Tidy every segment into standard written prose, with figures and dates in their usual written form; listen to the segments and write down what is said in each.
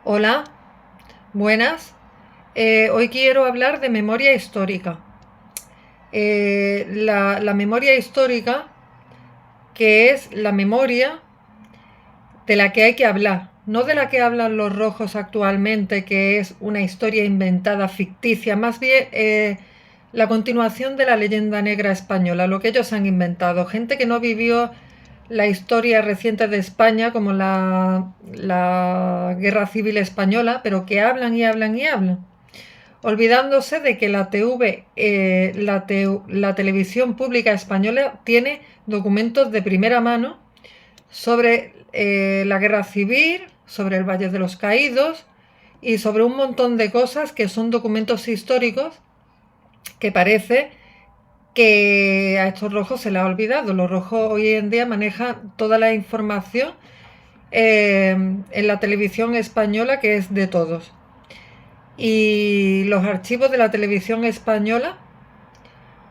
Hola, buenas. Hoy quiero hablar de memoria histórica. La memoria histórica, que es la memoria de la que hay que hablar, no de la que hablan los rojos actualmente, que es una historia inventada, ficticia, más bien la continuación de la leyenda negra española, lo que ellos han inventado. Gente que no vivió la historia reciente de España, como la Guerra Civil Española, pero que hablan y hablan y hablan, olvidándose de que la televisión pública española tiene documentos de primera mano sobre la guerra civil, sobre el Valle de los Caídos y sobre un montón de cosas que son documentos históricos que parece que a estos rojos se les ha olvidado. Los rojos hoy en día manejan toda la información en la televisión española, que es de todos. Y los archivos de la televisión española,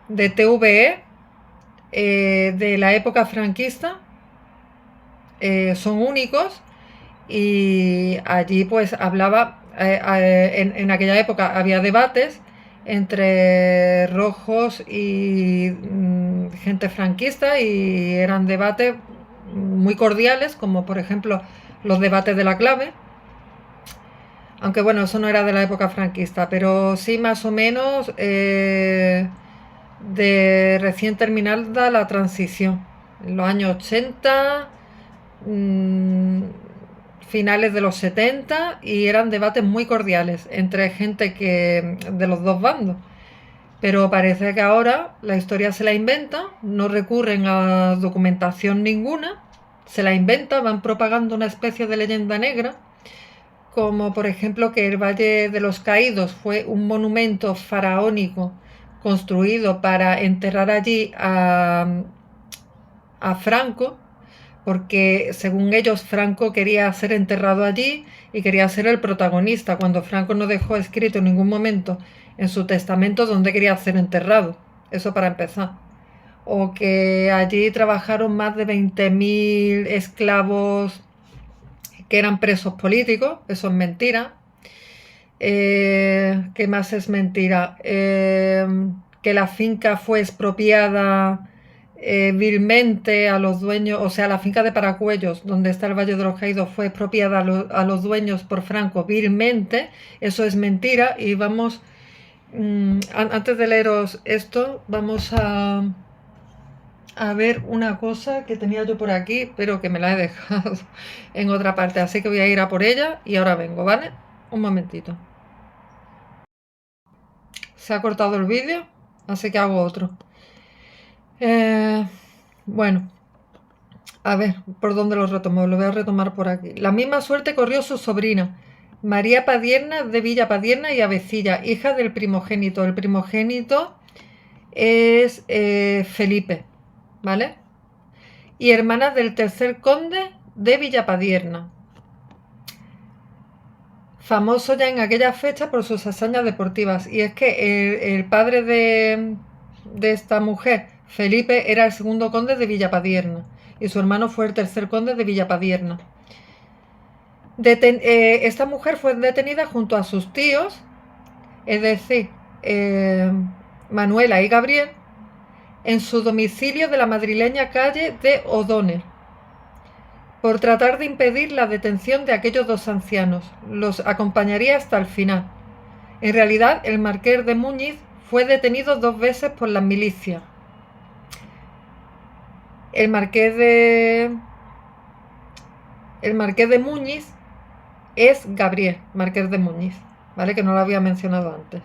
de TVE, de la época franquista, son únicos, y allí pues hablaba, aquella época había debates entre rojos y gente franquista, y eran debates muy cordiales, como por ejemplo los debates de la clave, aunque bueno, eso no era de la época franquista, pero sí más o menos de recién terminada la transición, en los años 80, mmm, finales de los 70, y eran debates muy cordiales entre gente que de los dos bandos. Pero parece que ahora la historia se la inventa, no recurren a documentación ninguna, se la inventa, van propagando una especie de leyenda negra, como por ejemplo que el Valle de los Caídos fue un monumento faraónico construido para enterrar allí a Franco, porque según ellos Franco quería ser enterrado allí y quería ser el protagonista, cuando Franco no dejó escrito en ningún momento en su testamento dónde quería ser enterrado. Eso para empezar. O que allí trabajaron más de 20.000 esclavos que eran presos políticos. Eso es mentira. ¿Qué más es mentira? Que la finca fue expropiada vilmente a los dueños, o sea, la finca de Paracuellos, donde está el Valle de los Caídos, fue expropiada a los dueños por Franco vilmente. Eso es mentira. Y vamos, antes de leeros esto, vamos a ver una cosa que tenía yo por aquí, pero que me la he dejado en otra parte, así que voy a ir a por ella y ahora vengo, ¿vale? Un momentito. Se ha cortado el vídeo, así que hago otro. Bueno, a ver, ¿por dónde lo retomo? Lo voy a retomar por aquí. La misma suerte corrió su sobrina, María Padierna de Villa Padierna y Avecilla, hija del primogénito. El primogénito es Felipe, ¿vale? Y hermana del tercer conde de Villapadierna, famoso ya en aquella fecha por sus hazañas deportivas. Y es que el padre de esta mujer, Felipe, era el segundo conde de Villapadierna, y su hermano fue el tercer conde de Villapadierna. Esta mujer fue detenida junto a sus tíos, es decir, Manuela y Gabriel, en su domicilio de la madrileña calle de O'Donnell, por tratar de impedir la detención de aquellos dos ancianos. Los acompañaría hasta el final. En realidad, el marqués de Muñiz fue detenido 2 veces por la milicia. El marqués de Muñiz es Gabriel, marqués de Muñiz, ¿vale? Que no lo había mencionado antes.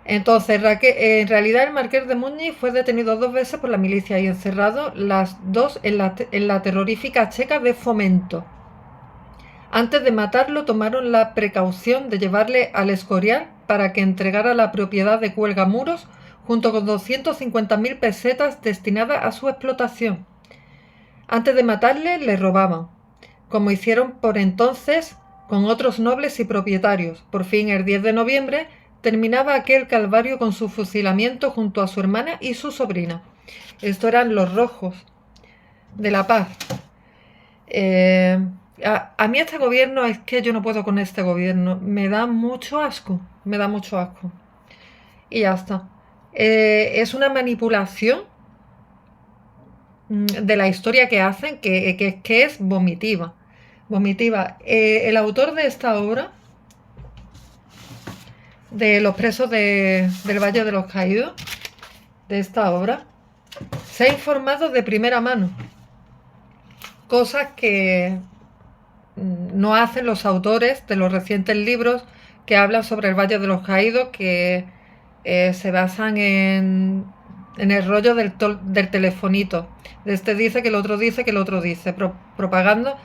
Entonces, en realidad el marqués de Muñiz fue detenido 2 veces por la milicia y encerrado las dos en la terrorífica checa de Fomento. Antes de matarlo, tomaron la precaución de llevarle al Escorial para que entregara la propiedad de Cuelgamuros junto con 250.000 pesetas destinadas a su explotación. Antes de matarle, le robaban, como hicieron por entonces con otros nobles y propietarios. Por fin, el 10 de noviembre, terminaba aquel calvario con su fusilamiento junto a su hermana y su sobrina. Estos eran los rojos de La Paz. A mí este gobierno es que yo no puedo con este gobierno. Me da mucho asco. Me da mucho asco. Y ya está. Es una manipulación de la historia que hacen que es vomitiva. Vomitiva. El autor de esta obra, de Los presos del Valle de los Caídos, de esta obra, se ha informado de primera mano. Cosas que no hacen los autores de los recientes libros que hablan sobre el Valle de los Caídos, que se basan en el rollo del telefonito. Este dice que el otro dice que el otro dice, propagando,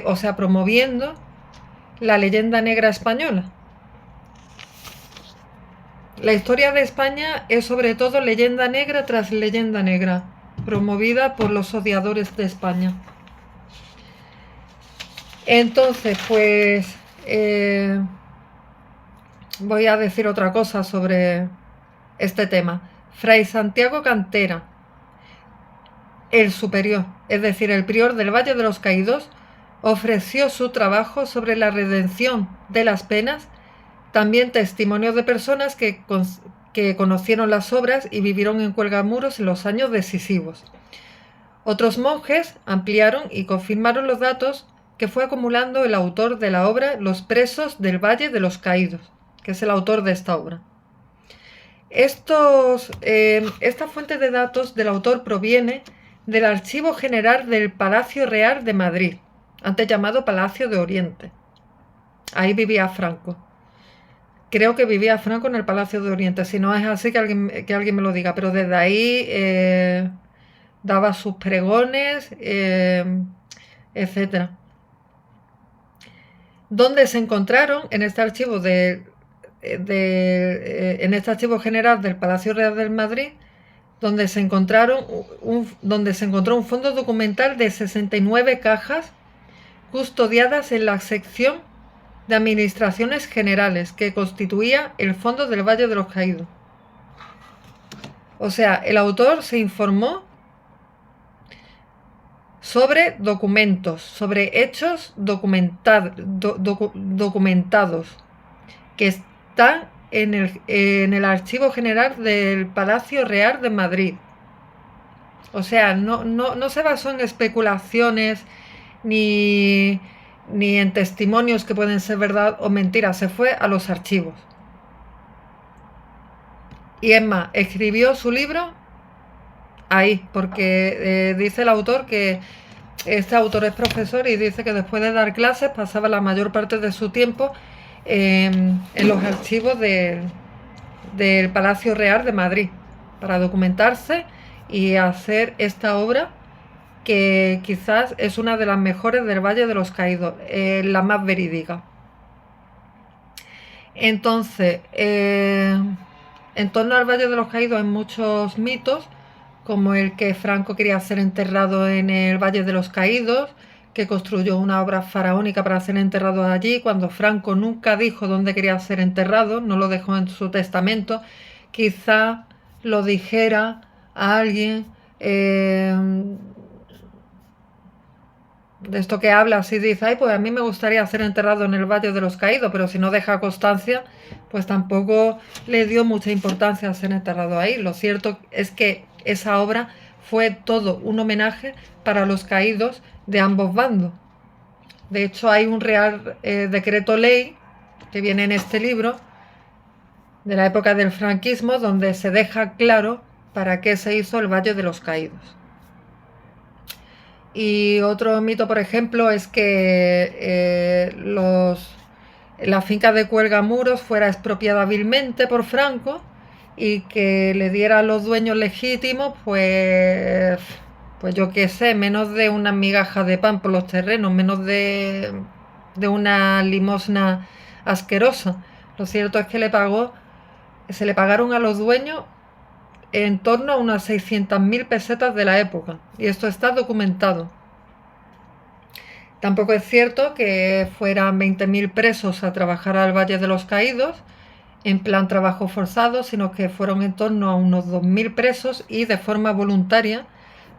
o sea, promoviendo la leyenda negra española. La historia de España es sobre todo leyenda negra tras leyenda negra, promovida por los odiadores de España. Entonces, pues voy a decir otra cosa sobre este tema. Fray Santiago Cantera, el superior, es decir, el prior del Valle de los Caídos, ofreció su trabajo sobre la redención de las penas, también testimonios de personas que conocieron las obras y vivieron en Cuelgamuros en los años decisivos. Otros monjes ampliaron y confirmaron los datos que fue acumulando el autor de la obra Los presos del Valle de los Caídos, que es el autor de esta obra. Esta fuente de datos del autor proviene del Archivo General del Palacio Real de Madrid, antes llamado Palacio de Oriente. Ahí vivía Franco. Creo que vivía Franco en el Palacio de Oriente. Si no es así, que alguien me lo diga. Pero desde ahí daba sus pregones, etc. Donde se encontraron en este archivo en este archivo general del Palacio Real de Madrid, donde se encontró un fondo documental de 69 cajas custodiadas en la sección de Administraciones Generales, que constituía el Fondo del Valle de los Caídos. O sea, el autor se informó sobre documentos, sobre hechos documentados, que están en el Archivo General del Palacio Real de Madrid. O sea, no se basó en especulaciones ni en testimonios que pueden ser verdad o mentira, se fue a los archivos. Y es más, escribió su libro ahí, porque dice el autor que este autor es profesor y dice que después de dar clases pasaba la mayor parte de su tiempo en los archivos del Palacio Real de Madrid para documentarse y hacer esta obra, que quizás es una de las mejores del Valle de los Caídos, la más verídica. Entonces, en torno al Valle de los Caídos hay muchos mitos, como el que Franco quería ser enterrado en el Valle de los Caídos, que construyó una obra faraónica para ser enterrado allí, cuando Franco nunca dijo dónde quería ser enterrado, no lo dejó en su testamento. Quizá lo dijera a alguien de esto que habla así, dice, ay, pues a mí me gustaría ser enterrado en el Valle de los Caídos, pero si no deja constancia, pues tampoco le dio mucha importancia a ser enterrado ahí. Lo cierto es que esa obra fue todo un homenaje para los caídos de ambos bandos. De hecho, hay un Real Decreto Ley que viene en este libro de la época del franquismo, donde se deja claro para qué se hizo el Valle de los Caídos. Y otro mito, por ejemplo, es que la finca de Cuelgamuros fuera expropiada vilmente por Franco y que le diera a los dueños legítimos, pues yo qué sé, menos de unas migajas de pan por los terrenos, menos de una limosna asquerosa. Lo cierto es que se le pagaron a los dueños en torno a unas 600.000 pesetas de la época, y esto está documentado. Tampoco es cierto que fueran 20.000 presos a trabajar al Valle de los Caídos en plan trabajo forzado, sino que fueron en torno a unos 2.000 presos y de forma voluntaria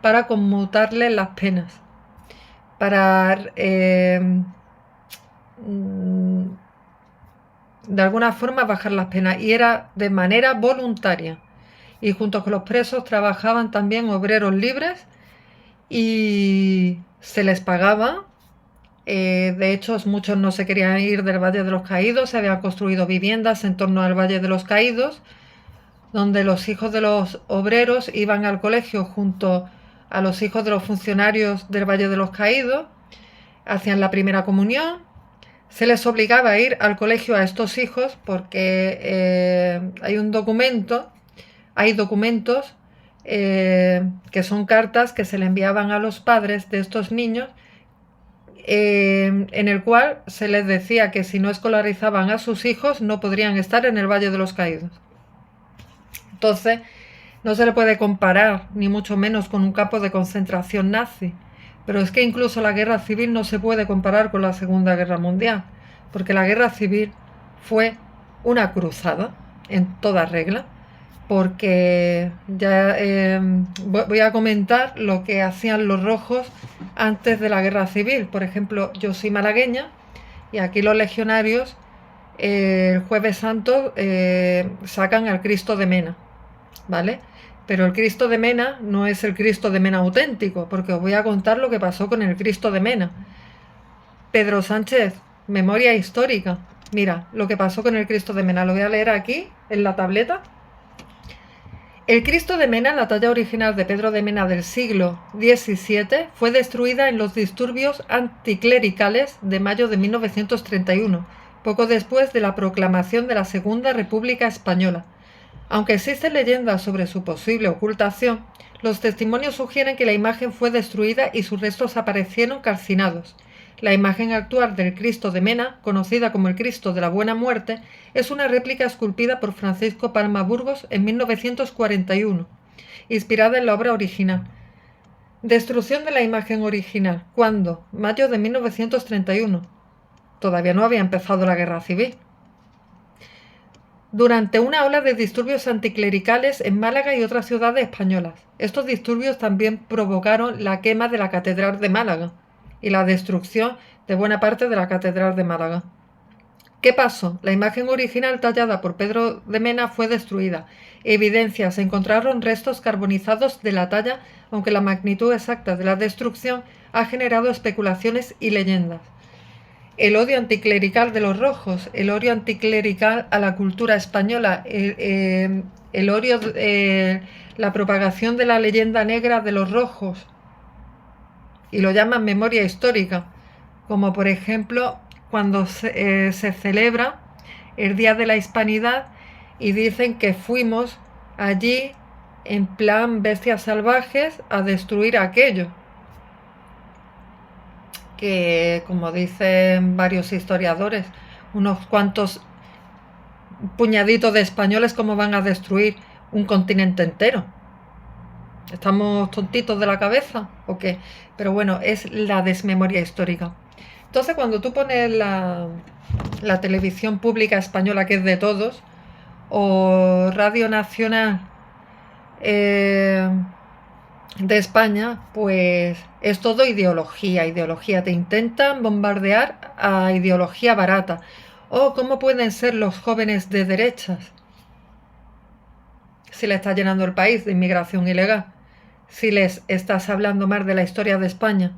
para conmutarles las penas. para de alguna forma bajar las penas, y era de manera voluntaria. Y junto con los presos trabajaban también obreros libres y se les pagaba. De hecho, muchos no se querían ir del Valle de los Caídos, se habían construido viviendas en torno al Valle de los Caídos, donde los hijos de los obreros iban al colegio junto a los hijos de los funcionarios del Valle de los Caídos, hacían la primera comunión. Se les obligaba a ir al colegio a estos hijos porque hay documentos que son cartas que se le enviaban a los padres de estos niños, en el cual se les decía que si no escolarizaban a sus hijos no podrían estar en el Valle de los Caídos. Entonces, no se le puede comparar, ni mucho menos, con un campo de concentración nazi. Pero es que incluso la guerra civil no se puede comparar con la Segunda Guerra Mundial, porque la guerra civil fue una cruzada, en toda regla, porque ya voy a comentar lo que hacían los rojos antes de la guerra civil. Por ejemplo, yo soy malagueña y aquí los legionarios el Jueves Santo sacan al Cristo de Mena, ¿vale? Pero el Cristo de Mena no es el Cristo de Mena auténtico, porque os voy a contar lo que pasó con el Cristo de Mena. Pedro Sánchez, memoria histórica. Mira lo que pasó con el Cristo de Mena. Lo voy a leer aquí en la tableta. El Cristo de Mena, la talla original de Pedro de Mena del siglo XVII, fue destruida en los disturbios anticlericales de mayo de 1931, poco después de la proclamación de la Segunda República Española. Aunque existen leyendas sobre su posible ocultación, los testimonios sugieren que la imagen fue destruida y sus restos aparecieron calcinados. La imagen actual del Cristo de Mena, conocida como el Cristo de la Buena Muerte, es una réplica esculpida por Francisco Palma Burgos en 1941, inspirada en la obra original. Destrucción de la imagen original. ¿Cuándo? Mayo de 1931. Todavía no había empezado la guerra civil. Durante una ola de disturbios anticlericales en Málaga y otras ciudades españolas. Estos disturbios también provocaron la quema de la Catedral de Málaga y la destrucción de buena parte de la Catedral de Málaga. ¿Qué pasó? La imagen original tallada por Pedro de Mena fue destruida. Evidencias: se encontraron restos carbonizados de la talla, aunque la magnitud exacta de la destrucción ha generado especulaciones y leyendas. El odio anticlerical de los rojos, el odio anticlerical a la cultura española, el odio, la propagación de la leyenda negra de los rojos, y lo llaman memoria histórica, como por ejemplo cuando se celebra el Día de la Hispanidad y dicen que fuimos allí en plan bestias salvajes a destruir aquello. Que, como dicen varios historiadores, unos cuantos puñaditos de españoles, ¿cómo van a destruir un continente entero? ¿Estamos tontitos de la cabeza o qué? Pero bueno, es la desmemoria histórica. Entonces, cuando tú pones la televisión pública española, que es de todos, o Radio Nacional de España, pues es todo ideología. Te intentan bombardear a ideología barata. ¿Cómo pueden ser los jóvenes de derechas si le está llenando el país de inmigración ilegal? Si les estás hablando más de la historia de España.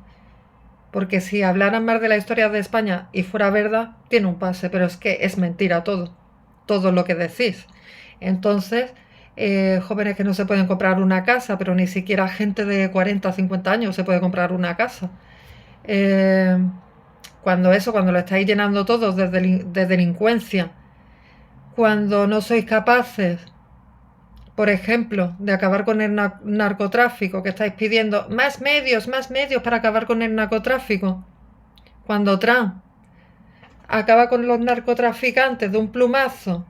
Porque si hablaran más de la historia de España y fuera verdad, tiene un pase, pero es que es mentira todo lo que decís. Entonces, jóvenes que no se pueden comprar una casa, pero ni siquiera gente de 40 o 50 años se puede comprar una casa. Cuando lo estáis llenando todo de delincuencia, cuando no sois capaces, por ejemplo, de acabar con el narcotráfico, que estáis pidiendo más medios para acabar con el narcotráfico, cuando Trump acaba con los narcotraficantes de un plumazo,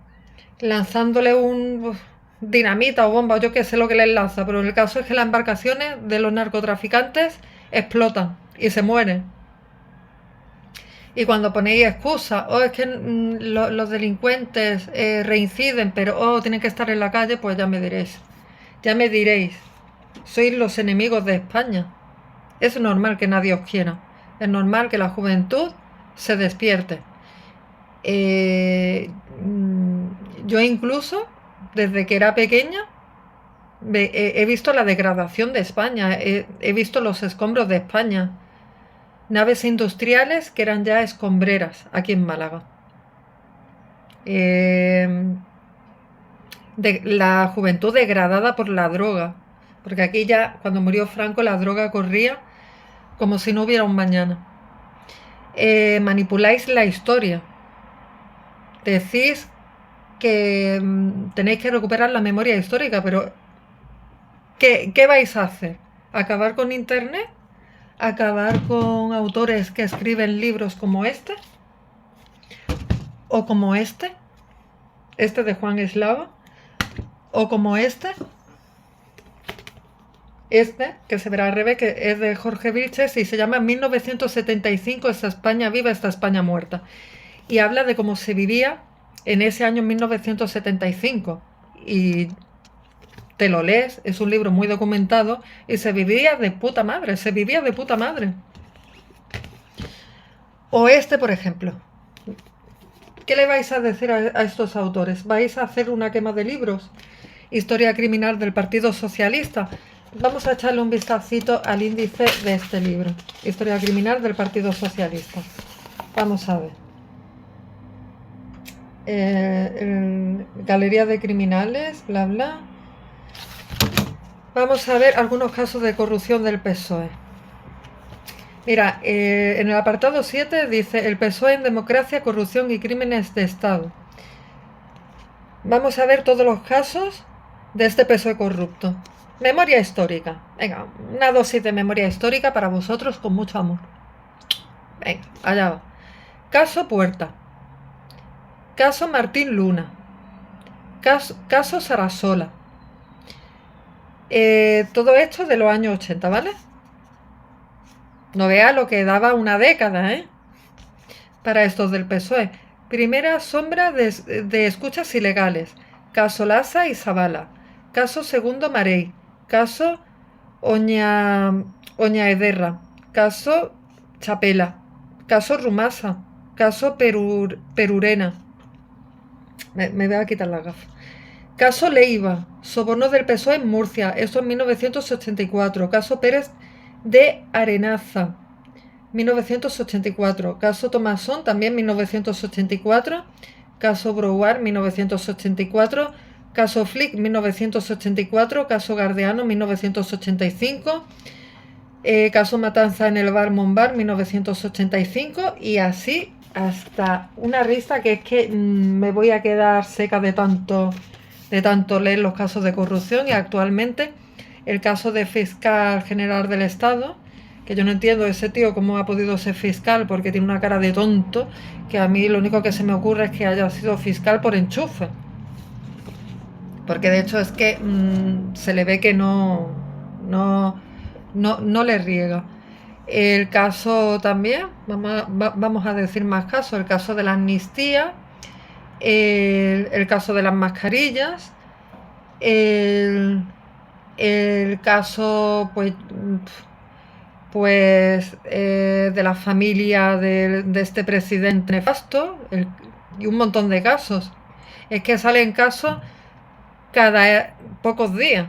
lanzándole un dinamita o bomba, o yo qué sé lo que les lanza, pero el caso es que las embarcaciones de los narcotraficantes explotan y se mueren. Y cuando ponéis excusas, es que los delincuentes reinciden, pero tienen que estar en la calle, pues ya me diréis, sois los enemigos de España. Es normal que nadie os quiera, Es normal que la juventud se despierte. Yo incluso, desde que era pequeña, he visto la degradación de España, he visto los escombros de España, naves industriales que eran ya escombreras aquí en Málaga. La juventud degradada por la droga, porque aquí ya cuando murió Franco la droga corría como si no hubiera un mañana. Manipuláis la historia, decís que tenéis que recuperar la memoria histórica, pero ¿qué vais a hacer? ¿Acabar con Internet? ¿Acabar con autores que escriben libros como este? ¿O como este de Juan Eslava? ¿O como este, que se verá al revés, que es de Jorge Vilches y se llama 1975, esta España viva, esta España muerta? Y habla de cómo se vivía en ese año 1975. Y te lo lees, es un libro muy documentado y se vivía de puta madre, se vivía de puta madre. O por ejemplo. ¿Qué le vais a decir a estos autores? ¿Vais a hacer una quema de libros? Historia criminal del Partido Socialista. Vamos a echarle un vistacito al índice de este libro. Historia criminal del Partido Socialista. Vamos a ver. Galería de criminales, bla, bla. Vamos a ver algunos casos de corrupción del PSOE. Mira, en el apartado 7 dice el PSOE en democracia, corrupción y crímenes de Estado. Vamos a ver todos los casos de este PSOE corrupto. Memoria histórica. Venga, una dosis de memoria histórica para vosotros con mucho amor. Venga, allá va. Caso Puerta. Caso Martín Luna. Caso Sarasola. Todo esto de los años 80, ¿vale? No vea lo que daba una década, ¿eh? Para estos del PSOE. Primera sombra de escuchas ilegales. Caso Lasa y Zavala. Caso Segundo Marey. Caso Oñaederra. Caso Chapela. Caso Rumasa. Caso Perurena. Me voy a quitar la gafa. Caso Leiva. Soborno del PSOE en Murcia. Esto en 1984. Caso Pérez de Arenaza. 1984. Caso Tomasón, también 1984. Caso Brouard, 1984. Caso Flick, 1984. Caso Gardeano, 1985. Caso Matanza en el bar Monbar, 1985. Y así hasta una lista que es que me voy a quedar seca de tanto leer los casos de corrupción. Y actualmente el caso de fiscal general del Estado, que yo no entiendo ese tío cómo ha podido ser fiscal, porque tiene una cara de tonto, que a mí lo único que se me ocurre es que haya sido fiscal por enchufe. Porque de hecho es que se le ve que no le riega. El caso también, vamos a decir más casos, el caso de la amnistía, el caso de las mascarillas, el caso de la familia de este presidente nefasto, y un montón de casos. Es que salen casos cada pocos días.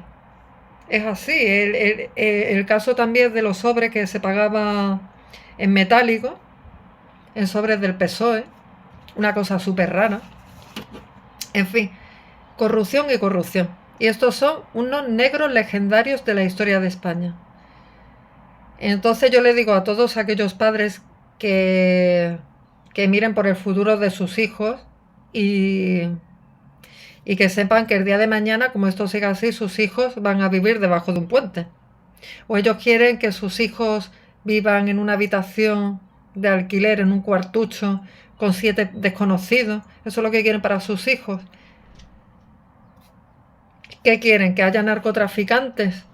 Es así. El caso también de los sobres que se pagaba en metálico, en sobres del PSOE, una cosa súper rara. En fin, corrupción y corrupción. Y estos son unos negros legendarios de la historia de España. Entonces yo le digo a todos aquellos padres que miren por el futuro de sus hijos y que sepan que el día de mañana, como esto siga así, sus hijos van a vivir debajo de un puente. O ellos quieren que sus hijos vivan en una habitación de alquiler, en un cuartucho, con 7 desconocidos. Eso es lo que quieren para sus hijos. ¿Qué quieren? ¿Que haya narcotraficantes?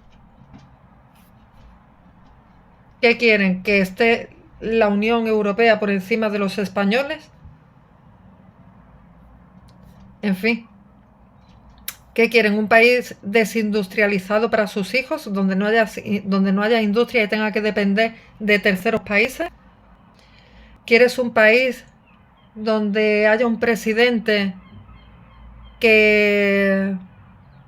¿Qué quieren? ¿Que esté la Unión Europea por encima de los españoles? En fin. ¿Qué quieren? ¿Un país desindustrializado para sus hijos, donde no haya industria y tenga que depender de terceros países? ¿Quieres un país donde haya un presidente que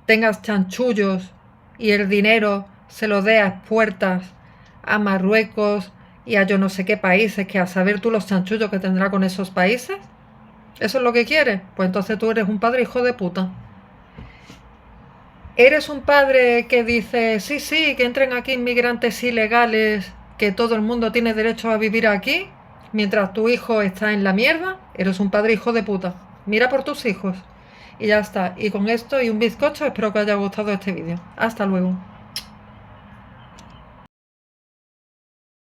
tengas chanchullos y el dinero se lo dé a expuertas a Marruecos y a yo no sé qué países, que a saber tú los chanchullos que tendrá con esos países? ¿Eso es lo que quieres? Pues entonces tú eres un padre hijo de puta. ¿Eres un padre que dice, sí, sí, que entren aquí inmigrantes ilegales, que todo el mundo tiene derecho a vivir aquí, mientras tu hijo está en la mierda? Eres un padre hijo de puta. Mira por tus hijos. Y ya está. Y con esto y un bizcocho espero que os haya gustado este vídeo. Hasta luego.